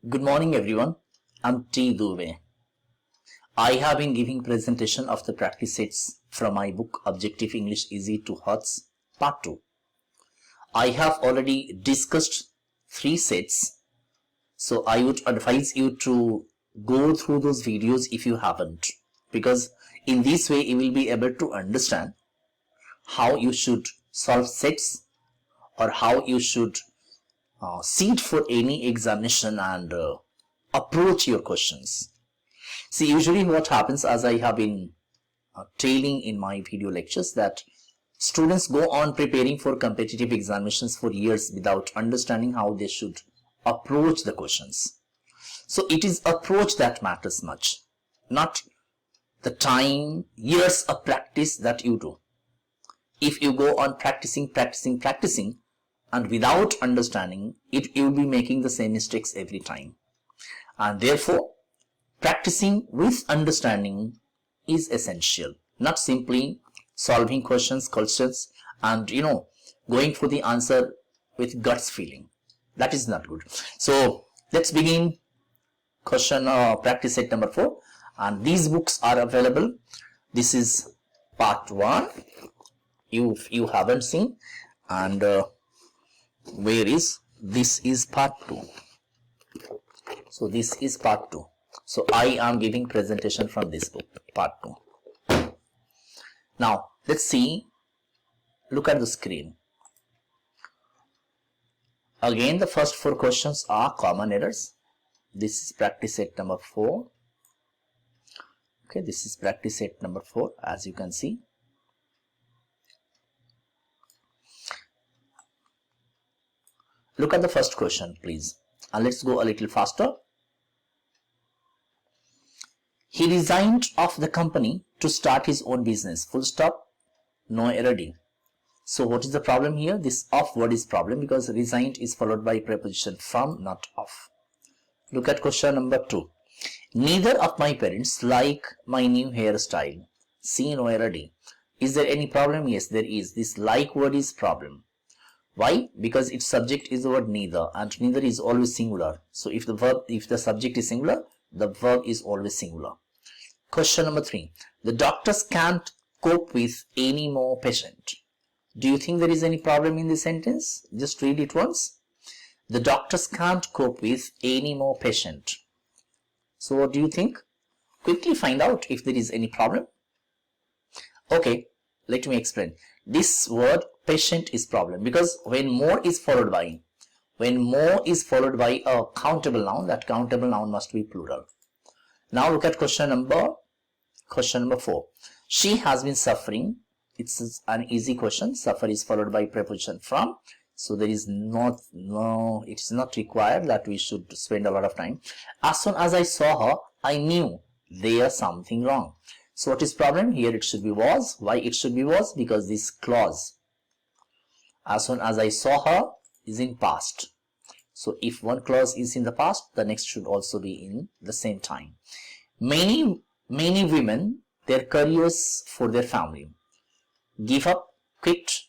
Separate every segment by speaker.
Speaker 1: Good morning everyone, I'm Dubey. I have been giving presentation of the practice sets from my book Objective English Easy to Hearts Part 2. I have already discussed 3 sets, so I would advise you to go through those videos if you haven't, because in this way you will be able to understand how you should solve sets or how you should sit for any examination and approach your questions. See, usually what happens, as I have been telling in my video lectures, that students go on preparing for competitive examinations for years without understanding how they should approach the questions. So it is approach that matters much, not the time, years of practice that you do. If you go on practicing and without understanding it, you will be making the same mistakes every time. And therefore, practicing with understanding is essential, not simply solving questions and going for the answer with guts feeling. That is not good. So let's begin practice set number 4, and these books are available. This is part 1 if you haven't seen, and this is part 2. So this is part 2. So I am giving presentation from this book, part 2. Now let's see, look at the screen. Again, the first 4 questions are common errors. This is practice set number 4. Okay, this is practice set number 4, as you can see. Look at the first question, please, and let's go a little faster. He resigned off the company to start his own business. Full stop, no error D. So what is the problem here? This off word is problem because resigned is followed by preposition from, not off. Look at question number 2. Neither of my parents like my new hairstyle. C, no error D. Is there any problem? Yes, there is. This like word is problem. Why? Because its subject is the word neither, and neither is always singular. So if the subject is singular, the verb is always singular. Question number 3. The doctors can't cope with any more patient. Do you think there is any problem in this sentence? Just read it once. The doctors can't cope with any more patient. So what do you think? Quickly find out if there is any problem. Okay, let me explain. This word patient is problem because when more is followed by a countable noun, that countable noun must be plural. Now look at question number 4. She has been suffering. It's an easy question. Suffer is followed by preposition from. So there is it is not required that we should spend a lot of time. As soon as I saw her, I knew there's something wrong. So what is problem? Here it should be was. Why it should be was? Because this clause, as soon as I saw her, is in past. So if one clause is in the past, the next should also be in the same time. Many women, their careers for their family. Give up, quit,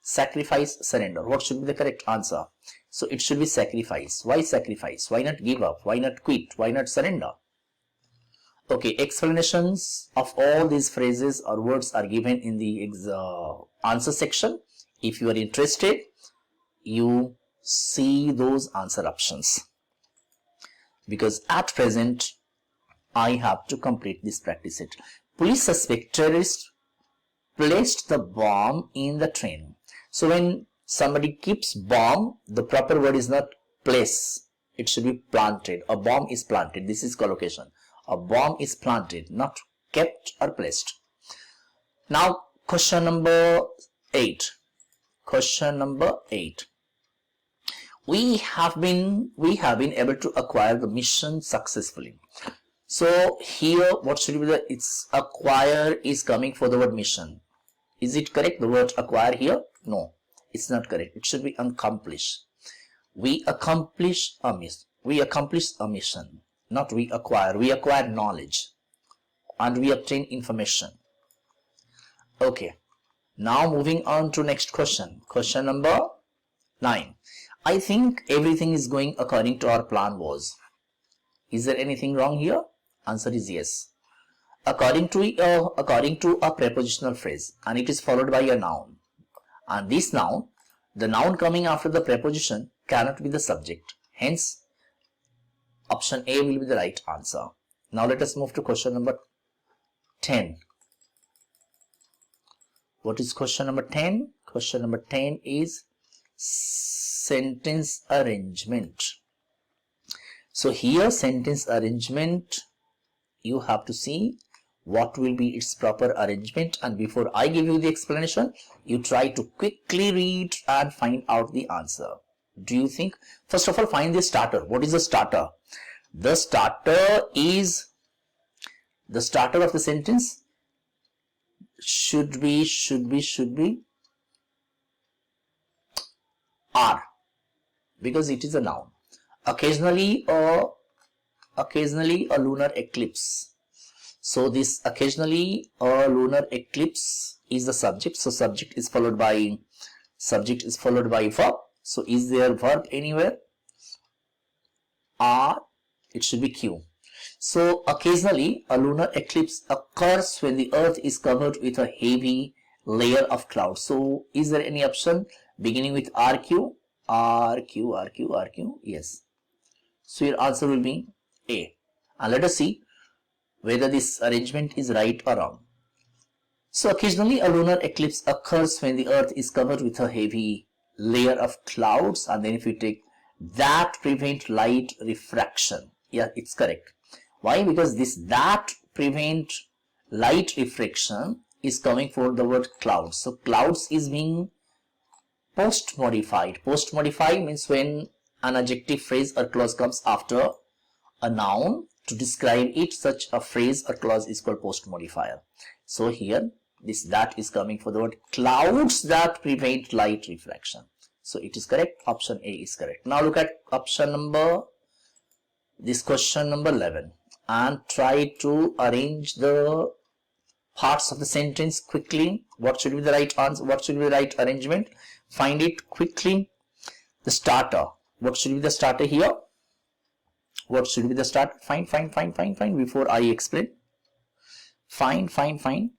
Speaker 1: sacrifice, surrender. What should be the correct answer? So it should be sacrifice. Why sacrifice? Why not give up? Why not quit? Why not surrender? Okay, explanations of all these phrases or words are given in the answer section. If you are interested, you see those answer options, because at present I have to complete this practice set. Police suspect terrorist placed the bomb in the train. So when somebody keeps bomb, the proper word is not place, it should be planted. A bomb is planted. This is collocation. A bomb is planted, not kept or placed. Now question number 8. Question number 8. We have been able to acquire the mission successfully. So here what should be it's acquire is coming for the word mission. Is it correct? The word acquire here? No, it's not correct. It should be accomplish. We accomplish a mission, not we acquire. We acquire knowledge and we obtain information. Okay, now moving on to next question. Question number 9. I think everything is going according to our plan was. Is there anything wrong here? Answer is yes. According to a prepositional phrase, and it is followed by a noun, and this noun, the noun coming after the preposition cannot be the subject. Hence, option A will be the right answer. Now let us move to question number 10. What is question number 10? Question number 10 is sentence arrangement. So here sentence arrangement, you have to see what will be its proper arrangement, and before I give you the explanation, you try to quickly read and find out the answer. Do you think? First of all, find the starter. What is the starter? The starter is the starter of the sentence should be are, because it is a noun. Occasionally a lunar eclipse. So this occasionally a lunar eclipse is the subject. So subject is followed by verb. So is there verb anywhere? Are, it should be Q. So occasionally a lunar eclipse occurs when the earth is covered with a heavy layer of clouds. So is there any option beginning with RQ? RQ? Yes. So your answer will be A. And let us see whether this arrangement is right or wrong. So occasionally a lunar eclipse occurs when the earth is covered with a heavy layer of clouds, and then if you take that prevent light refraction. Yeah, it's correct. Why? Because this that prevent light refraction is coming for the word clouds. So clouds is being post modified. Post modified means when an adjective phrase or clause comes after a noun to describe it, such a phrase or clause is called post modifier. So here this that is coming for the word clouds that prevent light refraction. So it is correct. Option A is correct. Now look at option number, this question number 11, and try to arrange the parts of the sentence quickly. What should be the right answer? What should be the right arrangement? Find it quickly. The starter. What should be the starter here? What should be the starter? Fine. Before I explain. Fine.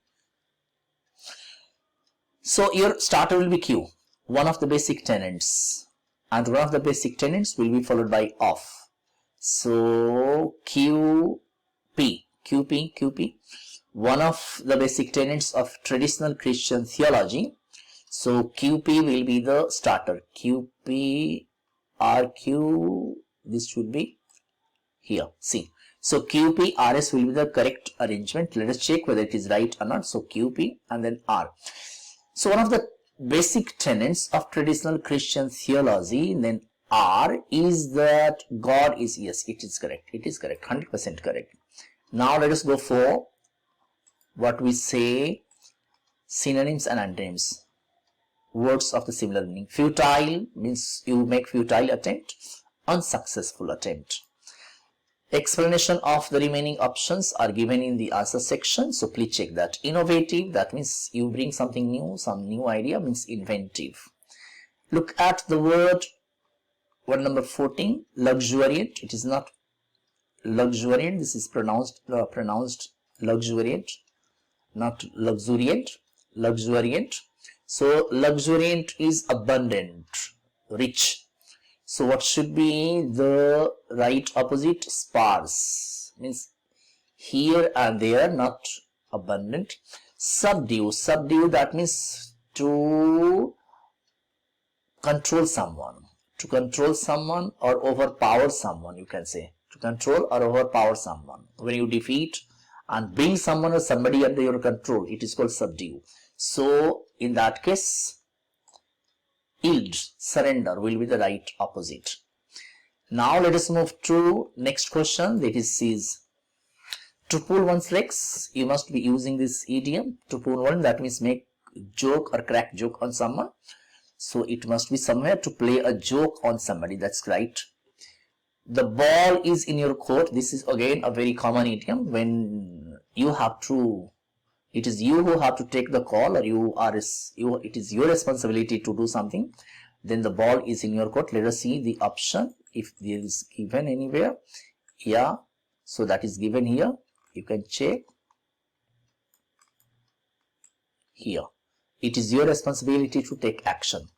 Speaker 1: So your starter will be Q, one of the basic tenants, and one of the basic tenants will be followed by of. So QP, one of the basic tenets of traditional Christian theology. So QP will be the starter. QP, RQ, this should be here. See. So QP, RS will be the correct arrangement. Let us check whether it is right or not. So QP and then R. So one of the basic tenets of traditional Christian theology, then R, is that God is, yes, it is correct. It is correct. 100% correct. Now let us go for what we say synonyms and antonyms. Words of the similar meaning. Futile means you make futile attempt. Unsuccessful attempt. Explanation of the remaining options are given in the answer section. So please check that. Innovative, that means you bring something new, some new idea, means inventive. Look at the word number 14, luxuriant. It is not luxuriant. This is pronounced luxuriant, not luxuriant. Luxuriant. So luxuriant is abundant, rich. So what should be the right opposite? Sparse, means here and there, not abundant. Subdue, that means to control someone. To control someone or overpower someone, you can say. To control or overpower someone. When you defeat and bring someone or somebody under your control, it is called subdue. So in that case, yield, surrender will be the right opposite. Now let us move to next question. That is to pull one's legs. You must be using this idiom. To pull one, that means make joke or crack joke on someone. So it must be somewhere to play a joke on somebody. That's right. The ball is in your court. This is again a very common idiom when you have to. It is you who have to take the call, or it is your responsibility to do something. Then the ball is in your court. Let us see the option if there is given anywhere. Yeah, so that is given here. You can check here. It is your responsibility to take action.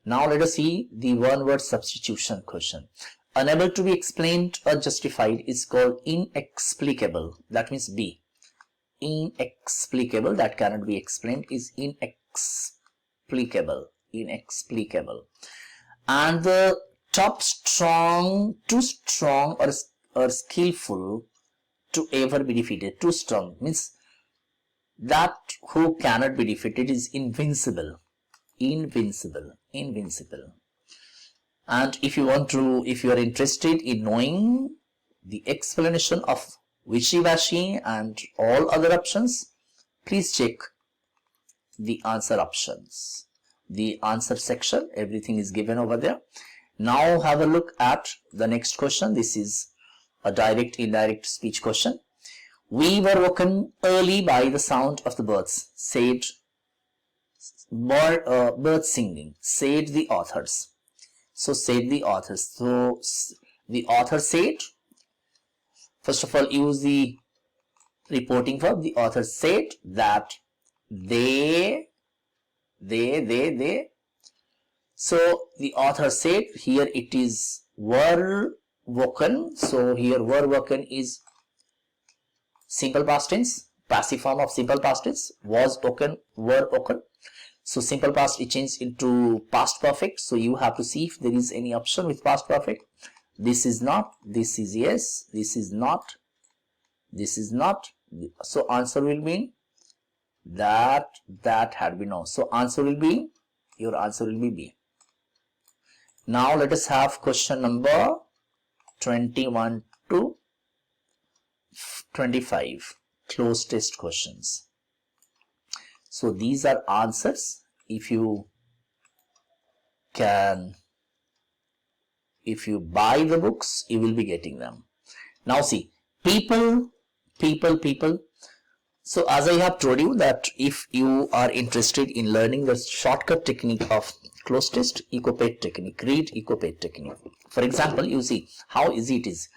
Speaker 1: Now let us see the one word substitution question. Unable to be explained or justified is called inexplicable. That means B. Inexplicable, that cannot be explained, is inexplicable. Inexplicable. And the top strong, too strong or skillful to ever be defeated. Too strong means that who cannot be defeated is invincible. Invincible. Invincible. And if you are interested in knowing the explanation of wishy-washy and all other options, please check the answer options. The answer section, everything is given over there. Now have a look at the next question. This is a direct indirect speech question. We were woken early by the sound of the birds, said birds singing, said the authors. So said the authors. So the author said, first of all use the reporting verb. The author said that they. So the author said, here it is were woken. So here were woken is simple past tense, passive form of simple past tense. Was woken, were woken. So simple past is changed into past perfect. So you have to see if there is any option with past perfect. This is not, this is yes, this is not, this is not. So answer will be that had been no. So answer will be, your answer will be B. Now let us have question number 21 to 25, closed test questions. So these are answers. If you buy the books, you will be getting them. Now see, people. So as I have told you that if you are interested in learning the shortcut technique of closed test, equipage technique, read equipage technique. For example, you see how easy it is.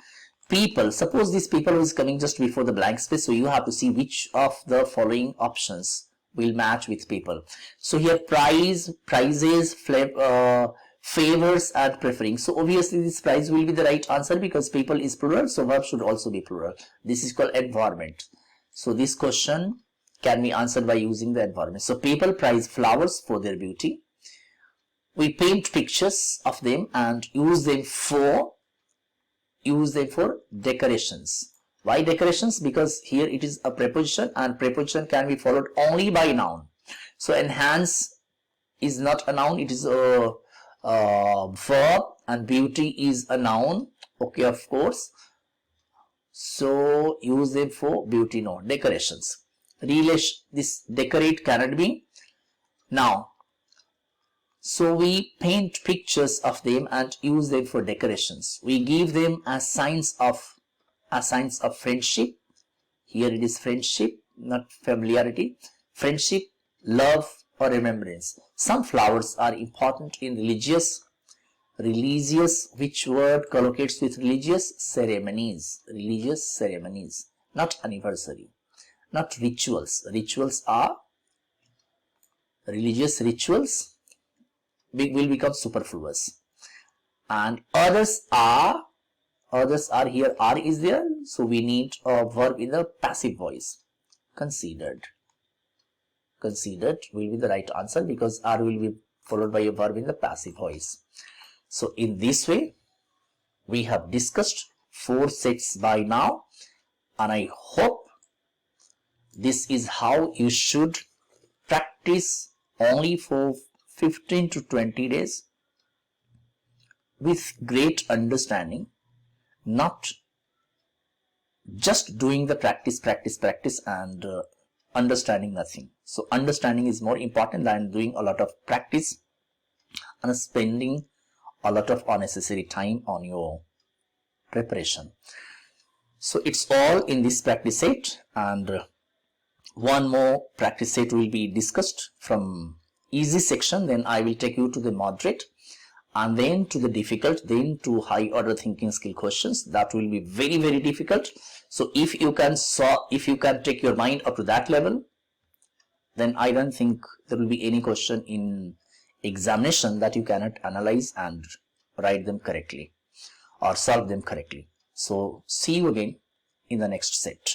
Speaker 1: People, suppose this people is coming just before the blank space, so you have to see which of the following options will match with people. So here prize, prizes, favors and preferring. So obviously this prize will be the right answer because people is plural, so verb should also be plural. This is called environment. So this question can be answered by using the environment. So people prize flowers for their beauty. We paint pictures of them and use them for decorations. Why decorations? Because here it is a preposition and preposition can be followed only by noun. So enhance is not a noun, it is a verb, and beauty is a noun. Okay, of course. So use them for beauty, no, decorations. This decorate cannot be now. So we paint pictures of them and use them for decorations. We give them as signs of friendship. Here it is friendship, not familiarity. Friendship, love or remembrance. Some flowers are important in religious, which word collocates with religious ceremonies. Religious ceremonies, not anniversary, not rituals. Rituals are religious rituals will become superfluous. And others are here, are is there, so we need a verb in the passive voice. Considered will be the right answer because are will be followed by a verb in the passive voice. So in this way we have discussed 4 sets by now, and I hope this is how you should practice only for 15 to 20 days with great understanding, not just doing the practice and understanding nothing. So understanding is more important than doing a lot of practice and spending a lot of unnecessary time on your preparation. So it's all in this practice set, and one more practice set will be discussed from easy section, then I will take you to the moderate, and then to the difficult, then to high order thinking skill questions, that will be very, very difficult. So if you can take your mind up to that level, then I don't think there will be any question in examination that you cannot analyze and write them correctly or solve them correctly. So see you again in the next set.